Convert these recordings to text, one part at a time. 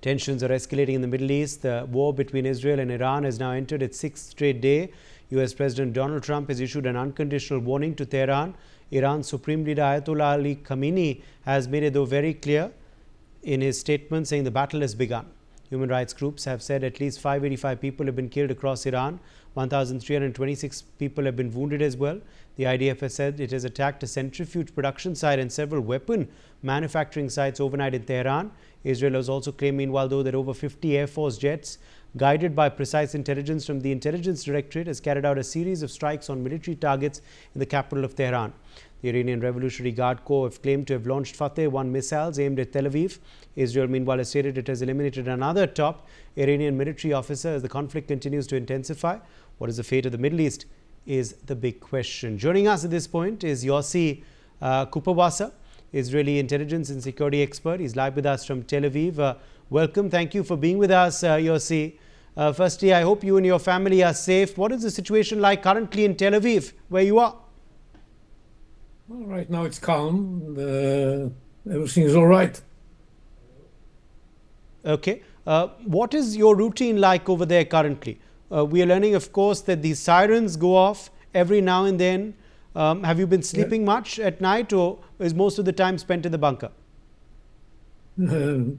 Tensions are escalating in the Middle East. The war between Israel and Iran has now entered its sixth straight day. US President Donald Trump has issued an unconditional warning to Tehran. Iran's Supreme Leader Ayatollah Ali Khamenei has made it though very clear in his statement, saying the battle has begun. Human rights groups have said at least 585 people have been killed across Iran. 1,326 people have been wounded as well. The IDF has said it has attacked a centrifuge production site and several weapon manufacturing sites overnight in Tehran. Israel has also claimed, meanwhile, though, that over 50 Air Force jets, guided by precise intelligence from the Intelligence Directorate, has carried out a series of strikes on military targets in the capital of Tehran. The Iranian Revolutionary Guard Corps have claimed to have launched Fateh-1 missiles aimed at Tel Aviv. Israel, meanwhile, has stated it has eliminated another top Iranian military officer as the conflict continues to intensify. What is the fate of the Middle East is the big question. Joining us at this point is Yossi Kupawasa, Israeli intelligence and security expert. He's live with us from Tel Aviv. Welcome. Thank you for being with us, Yossi. Firstly, I hope you and your family are safe. What is the situation like currently in Tel Aviv, where you are? Well, right now it's calm. Everything is all right. Okay. What is your routine like over there currently? We are learning, of course, that these sirens go off every now and then. Have you been sleeping much at night, or is most of the time spent in the bunker? No,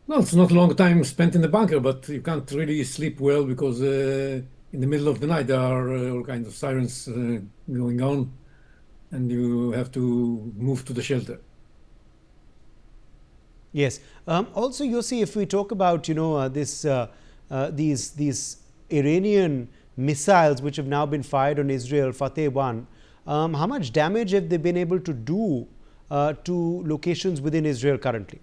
it's not a long time spent in the bunker, but you can't really sleep well because in the middle of the night there are all kinds of sirens going on, and you have to move to the shelter. Yes. Also, Yossi, if we talk about these Iranian missiles which have now been fired on Israel, Fateh-1, how much damage have they been able to do to locations within Israel currently?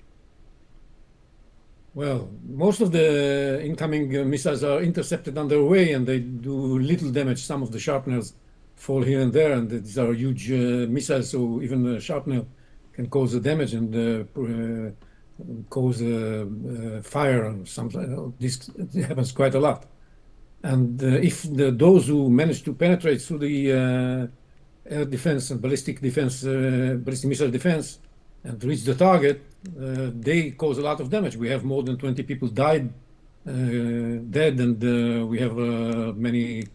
Well, most of the incoming missiles are intercepted on their way, and they do little damage. Some of the sharpeners fall here and there, and these are huge missiles, so even a sharpener can cause damage and cause fire or something. This happens quite a lot. And if those who manage to penetrate through the air defense and ballistic missile defense and reach the target, they cause a lot of damage. We have more than 20 people dead, and we have many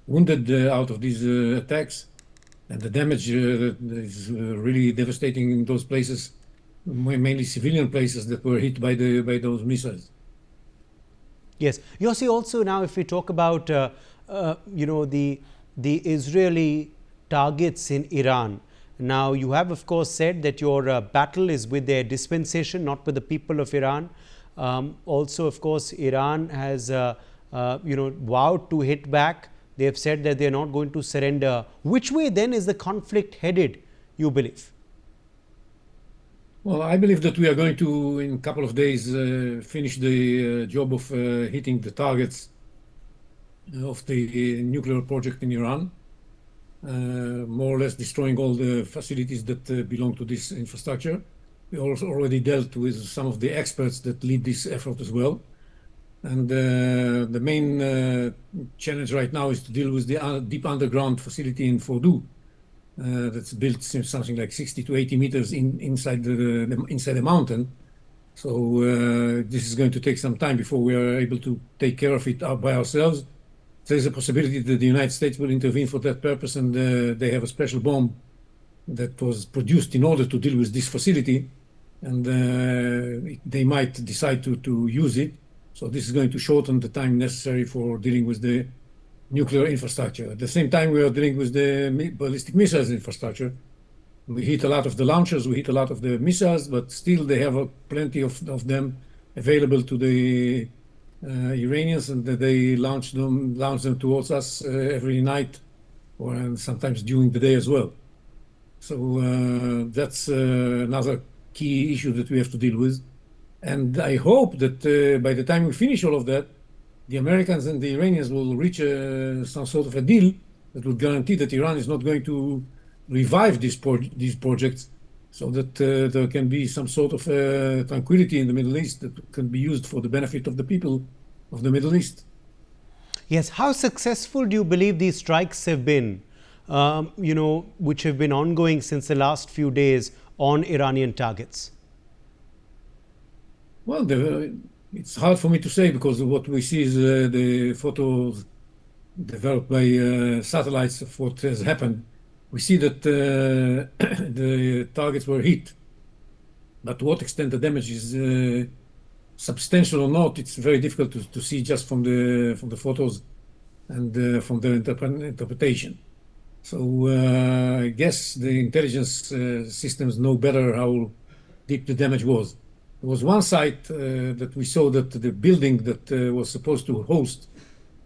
wounded out of these attacks. And the damage is really devastating in those places, mainly civilian places that were hit by those missiles. Yes. Yossi, also now if we talk about, the Israeli targets in Iran. Now, you have, of course, said that your battle is with their dispensation, not with the people of Iran. Also, of course, Iran has, vowed to hit back. They have said that they are not going to surrender. Which way then is the conflict headed, you believe? Well, I believe that we are going to, in a couple of days, finish the job of hitting the targets of the nuclear project in Iran, more or less destroying all the facilities that belong to this infrastructure. We also already dealt with some of the experts that lead this effort as well. And the main challenge right now is to deal with the deep underground facility in Fordow. That's built something like 60 to 80 meters inside the mountain. So this is going to take some time before we are able to take care of it by ourselves. There's a possibility that the United States will intervene for that purpose, and they have a special bomb that was produced in order to deal with this facility, and they might decide to use it. So this is going to shorten the time necessary for dealing with the nuclear infrastructure. At the same time, we are dealing with the ballistic missiles infrastructure. We hit a lot of the launchers, we hit a lot of the missiles, but still they have plenty of them available to the Iranians, and they launch them towards us every night, or sometimes during the day as well. So that's another key issue that we have to deal with. And I hope that by the time we finish all of that, the Americans and the Iranians will reach some sort of a deal that will guarantee that Iran is not going to revive these projects, so that there can be some sort of tranquility in the Middle East that can be used for the benefit of the people of the Middle East. Yes. How successful do you believe these strikes have been, which have been ongoing since the last few days on Iranian targets? Well, it's hard for me to say because what we see is the photos developed by satellites of what has happened. We see that the targets were hit, but to what extent the damage is substantial or not, it's very difficult to see just from the photos and from the interpretation. So I guess the intelligence systems know better how deep the damage was. There was one site that we saw that the building that was supposed to host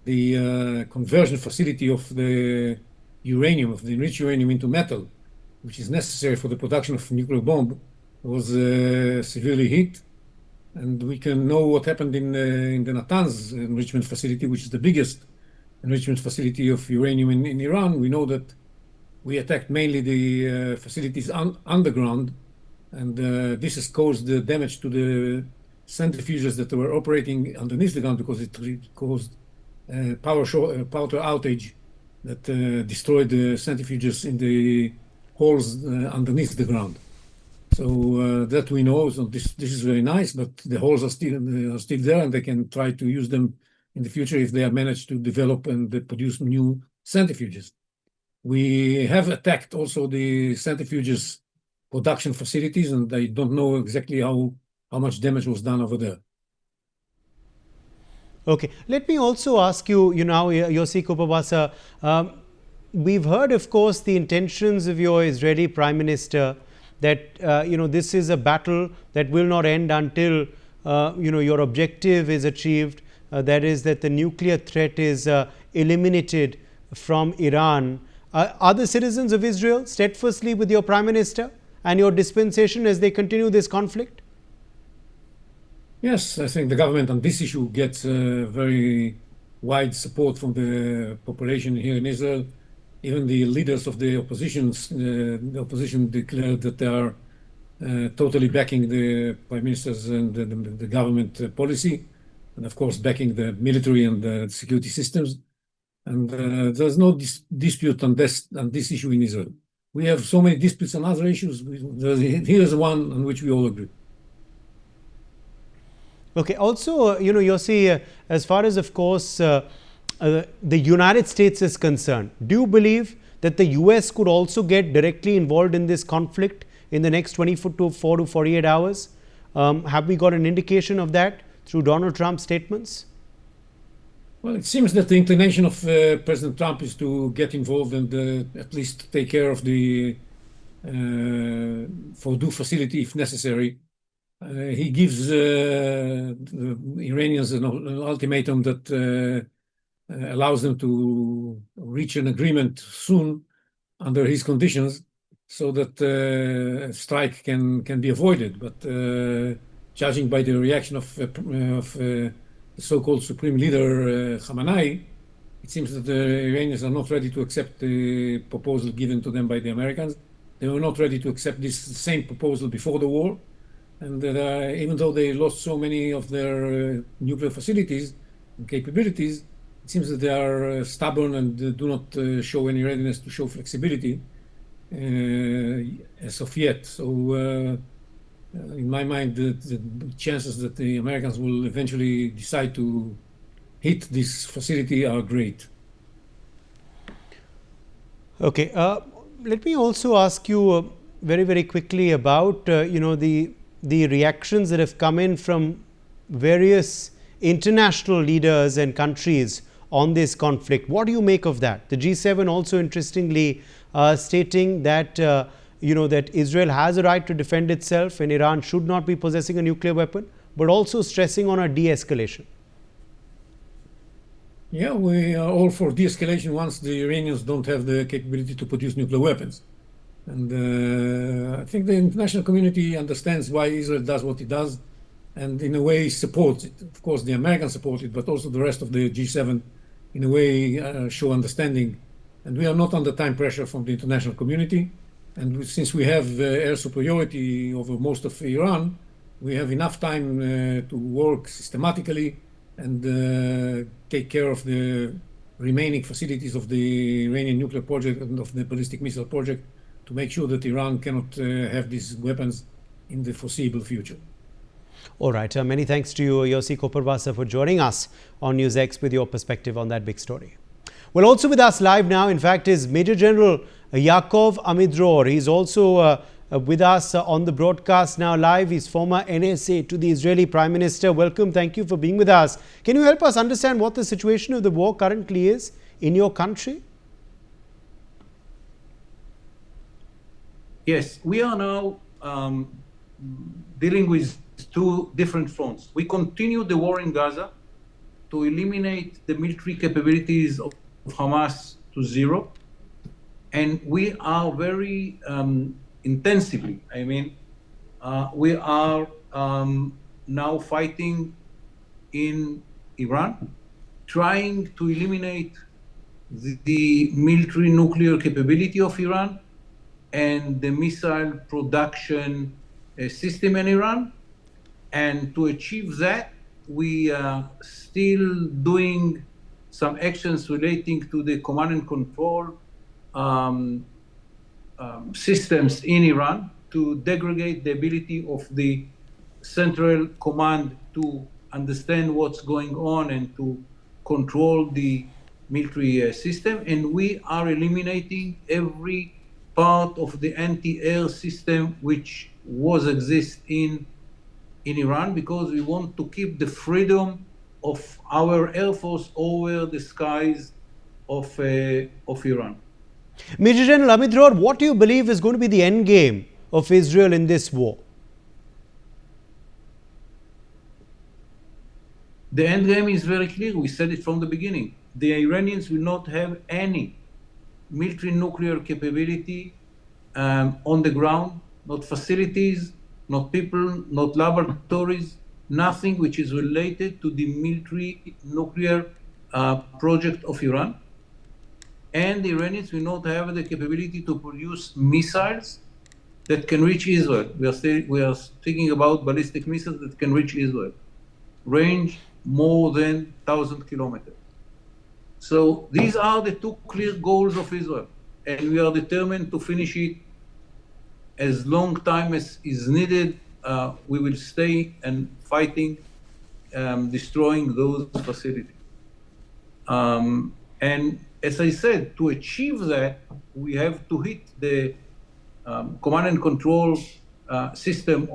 the conversion facility of the uranium, of the enriched uranium into metal, which is necessary for the production of nuclear bomb, was severely hit. And we can know what happened in the Natanz enrichment facility, which is the biggest enrichment facility of uranium in Iran. We know that we attacked mainly the facilities underground, and this has caused the damage to the centrifuges that were operating underneath the ground because it caused power outage that destroyed the centrifuges in the holes underneath the ground. So that we know. So this is very nice, but the holes are still there, and they can try to use them in the future if they have managed to develop and produce new centrifuges. We have attacked also the centrifuges production facilities, and I don't know exactly how much damage was done over there. Okay, let me also ask you, Yossi Kupabasa, we've heard, of course, the intentions of your Israeli Prime Minister that, this is a battle that will not end until, your objective is achieved, that is that the nuclear threat is eliminated from Iran. Are the citizens of Israel steadfastly with your Prime Minister and your dispensation as they continue this conflict? Yes, I think the government on this issue gets very wide support from the population here in Israel. Even the leaders of the opposition declared that they are totally backing the prime ministers and the government policy, and of course backing the military and the security systems. And there's no dispute on this issue in Israel. We have so many disputes on other issues. Here's one on which we all agree. Okay. Also, Yossi, as far as, of course, the United States is concerned, do you believe that the US could also get directly involved in this conflict in the next 24 to 48 hours? Have we got an indication of that through Donald Trump's statements? Well, it seems that the inclination of President Trump is to get involved and at least take care of the Fordo facility if necessary. He gives the Iranians an ultimatum that allows them to reach an agreement soon under his conditions so that a strike can be avoided. But judging by the reaction of the so-called Supreme Leader Khamenei, it seems that the Iranians are not ready to accept the proposal given to them by the Americans. They were not ready to accept this same proposal before the war. And even though they lost so many of their nuclear facilities and capabilities, it seems that they are stubborn and do not show any readiness to show flexibility as of yet. So in my mind, the chances that the Americans will eventually decide to hit this facility are great. Okay. Let me also ask you very, very quickly about, the reactions that have come in from various international leaders and countries on this conflict. What do you make of that? The G7 also interestingly stating that that Israel has a right to defend itself and Iran should not be possessing a nuclear weapon, but also stressing on a de-escalation. Yeah, we are all for de-escalation once the Iranians don't have the capability to produce nuclear weapons. And I think the international community understands why Israel does what it does and in a way supports it. Of course, the Americans support it, but also the rest of the G7 in a way show understanding. And we are not under time pressure from the international community. And since we have air superiority over most of Iran, we have enough time to work systematically and take care of the remaining facilities of the Iranian nuclear project and of the ballistic missile project to make sure that Iran cannot have these weapons in the foreseeable future. All right. Many thanks to you, Yossi Koperwasser, for joining us on NewsX with your perspective on that big story. Well, also with us live now, in fact, is Major General Yaakov Amidror. He's also with us on the broadcast now live. He's former NSA to the Israeli Prime Minister. Welcome. Thank you for being with us. Can you help us understand what the situation of the war currently is in your country? Yes, we are now dealing with two different fronts. We continue the war in Gaza to eliminate the military capabilities of Hamas to zero. And we are very intensively, we are now fighting in Iran, trying to eliminate the military nuclear capability of Iran and the missile production system in Iran. And to achieve that, we are still doing some actions relating to the command and control systems in Iran to degrade the ability of the central command to understand what's going on and to control the military system. And we are eliminating every part of the anti-air system which exists in Iran, because we want to keep the freedom of our Air Force over the skies of Iran. Major General Amidror, what do you believe is going to be the end game of Israel in this war? The end game is very clear. We said it from the beginning. The Iranians will not have any military nuclear capability on the ground, not facilities, not people, not laboratories, nothing which is related to the military nuclear project of Iran. And the Iranians will not have the capability to produce missiles that can reach Israel. We are speaking about ballistic missiles that can reach Israel, range more than 1,000 kilometers. So these are the two clear goals of Israel, and we are determined to finish it as long time as is needed. We will stay and fighting, destroying those facilities. And as I said, to achieve that, we have to hit the command and control system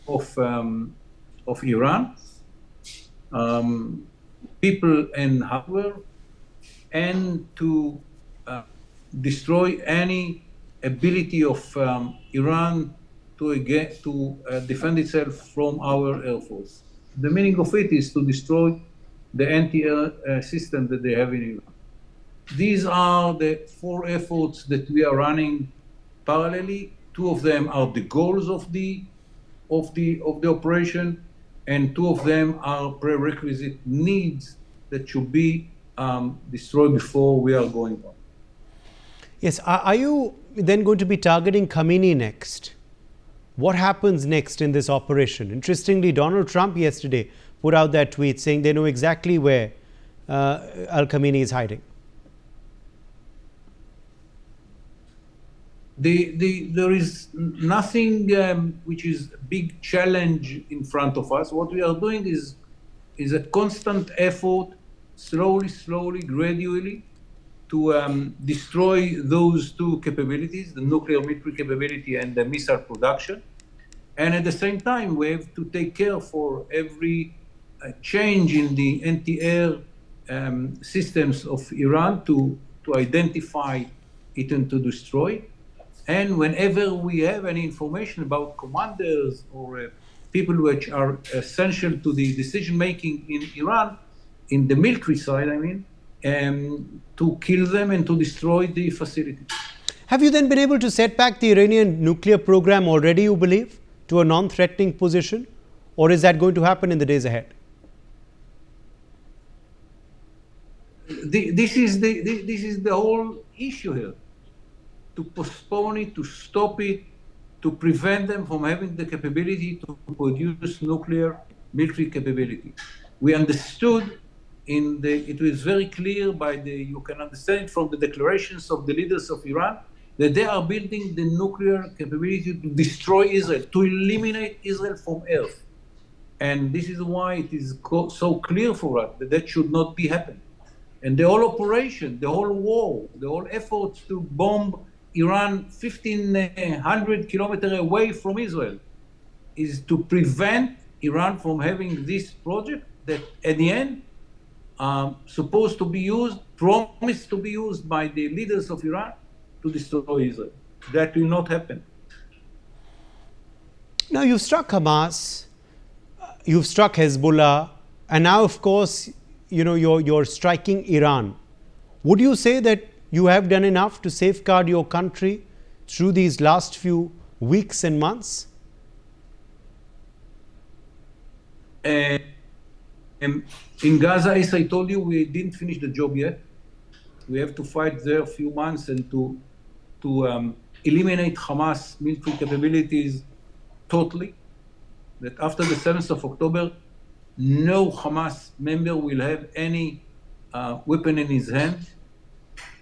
of Iran, people and hardware, and to destroy any ability of Iran to defend itself from our Air Force. The meaning of it is to destroy the anti-air system that they have in Iran. These are the four efforts that we are running parallelly. Two of them are the goals of the operation, and two of them are prerequisite needs that should be destroyed before we are going on. Yes. Are you then going to be targeting Khamenei next? What happens next in this operation? Interestingly, Donald Trump yesterday put out that tweet saying they know exactly where Khamenei is hiding. There is nothing which is a big challenge in front of us. What we are doing is a constant effort, slowly, gradually, to destroy those two capabilities, the nuclear military capability and the missile production. And at the same time, we have to take care for every change in the anti-air systems of Iran to identify it and to destroy. And whenever we have any information about commanders or people which are essential to the decision-making in Iran, in the military side, to kill them and to destroy the facility. Have you then been able to set back the Iranian nuclear program already, you believe, to a non-threatening position? Or is that going to happen in the days ahead? This is the whole issue here. To postpone it, to stop it, to prevent them from having the capability to produce nuclear military capability. We understood it was very clear you can understand it from the declarations of the leaders of Iran, that they are building the nuclear capability to destroy Israel, to eliminate Israel from Earth. And this is why it is so clear for us that that should not be happening. And the whole operation, the whole war, the whole effort to bomb Iran 1,500 kilometers away from Israel is to prevent Iran from having this project that at the end supposed to be used, promised to be used by the leaders of Iran to destroy Israel. That will not happen. Now you've struck Hamas, you've struck Hezbollah, and now of course, you know, you're striking Iran. Would you say that you have done enough to safeguard your country through these last few weeks and months? In Gaza, as I told you, we didn't finish the job yet. We have to fight there a few months and to eliminate Hamas military capabilities totally. That after the 7th of October, no Hamas member will have any weapon in his hand.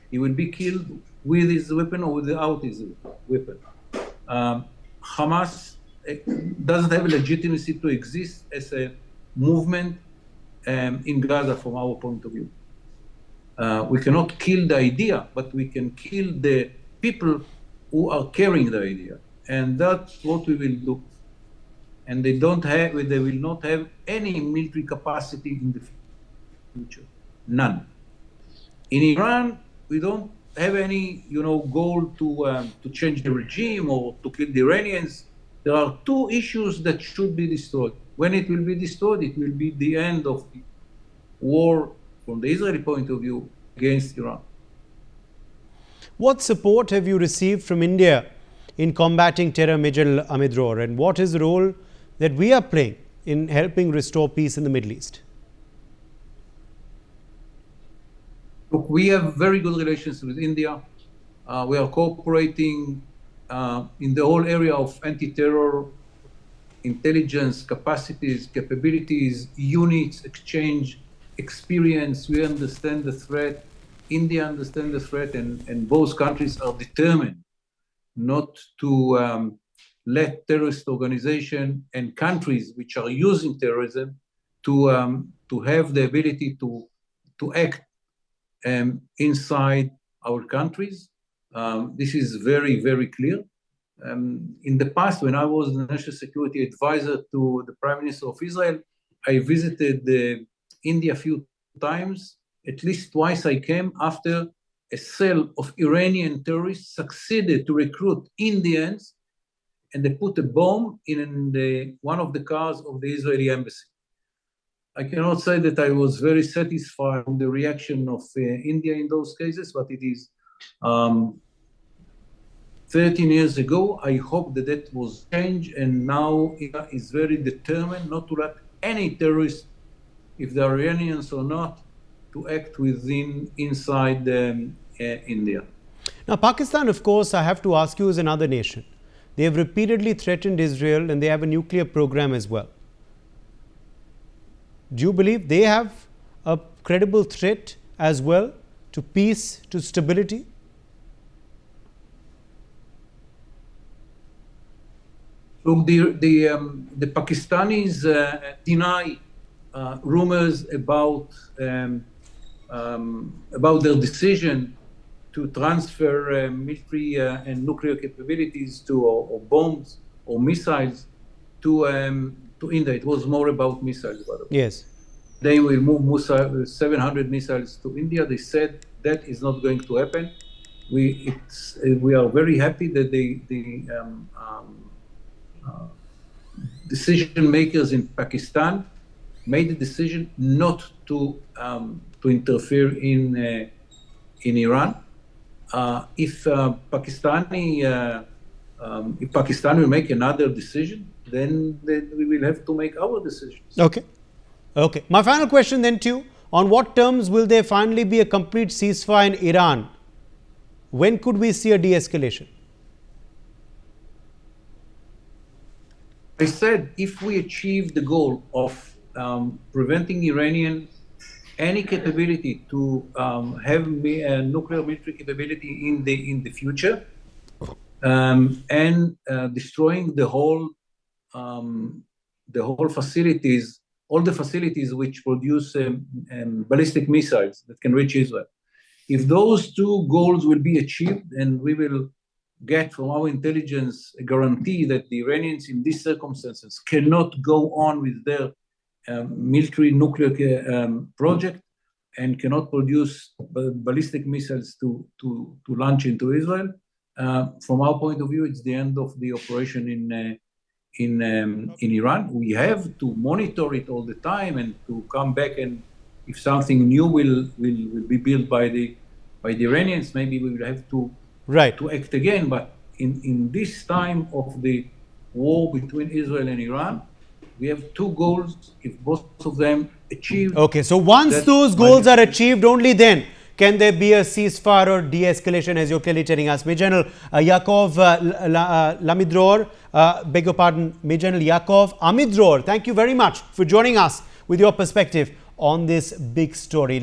He will be killed with his weapon or without his weapon. Hamas doesn't have a legitimacy to exist as a movement in Gaza from our point of view. We cannot kill the idea, but we can kill the people who are carrying the idea. And that's what we will do. And they will not have any military capacity in the future. None. In Iran, we don't have any, goal to change the regime or to kill the Iranians. There are two issues that should be destroyed. When it will be destroyed, it will be the end of the war from the Israeli point of view against Iran. What support have you received from India in combating terror, Major Amidror, and what is the role that we are playing in helping restore peace in the Middle East? Look, we have very good relations with India. We are cooperating in the whole area of anti-terror, intelligence, capacities, capabilities, units, exchange, experience. We understand the threat. India understands the threat, and both countries are determined not to let terrorist organizations and countries which are using terrorism to have the ability to act inside our countries. This is very, very clear. In the past, when I was the National Security Advisor to the Prime Minister of Israel, I visited India a few times. At least twice I came after a cell of Iranian terrorists succeeded to recruit Indians, and they put a bomb in one of the cars of the Israeli embassy. I cannot say that I was very satisfied with the reaction of India in those cases, but it is 13 years ago. I hope that was changed, and now India is very determined not to let any terrorist, if they are Iranians or not, to act inside India. Now, Pakistan, of course, I have to ask you, is another nation. They have repeatedly threatened Israel, and they have a nuclear program as well. Do you believe they have a credible threat as well to peace, to stability? Look, the Pakistanis deny rumors about their decision to transfer military and nuclear capabilities or bombs or missiles to India. It was more about missiles, by the way. Yes. They will move 700 missiles to India. They said that is not going to happen. We are very happy that the decision makers in Pakistan made the decision not to interfere in Iran. If Pakistan will make another decision, then we will have to make our decisions. Okay. My final question then to you: on what terms will there finally be a complete ceasefire in Iran? When could we see a de-escalation? I said if we achieve the goal of preventing Iranian any capability to have nuclear military capability in the future, and destroying the whole the whole facilities, all the facilities which produce ballistic missiles that can reach Israel. If those two goals will be achieved, and we will get from our intelligence a guarantee that the Iranians in these circumstances cannot go on with their military nuclear project and cannot produce ballistic missiles to launch into Israel. From our point of view, it's the end of the operation in Iran. We have to monitor it all the time and to come back, and if something new will be built by the Iranians, maybe we will have to act again. But in this time of the war between Israel and Iran, we have two goals. If both of them achieved, okay. So once those goals are achieved, only then can there be a ceasefire or de-escalation, as you're clearly telling us. Major General Yaakov Lamidror, beg your pardon, Major General Yaakov Amidror, thank you very much for joining us with your perspective on this big story.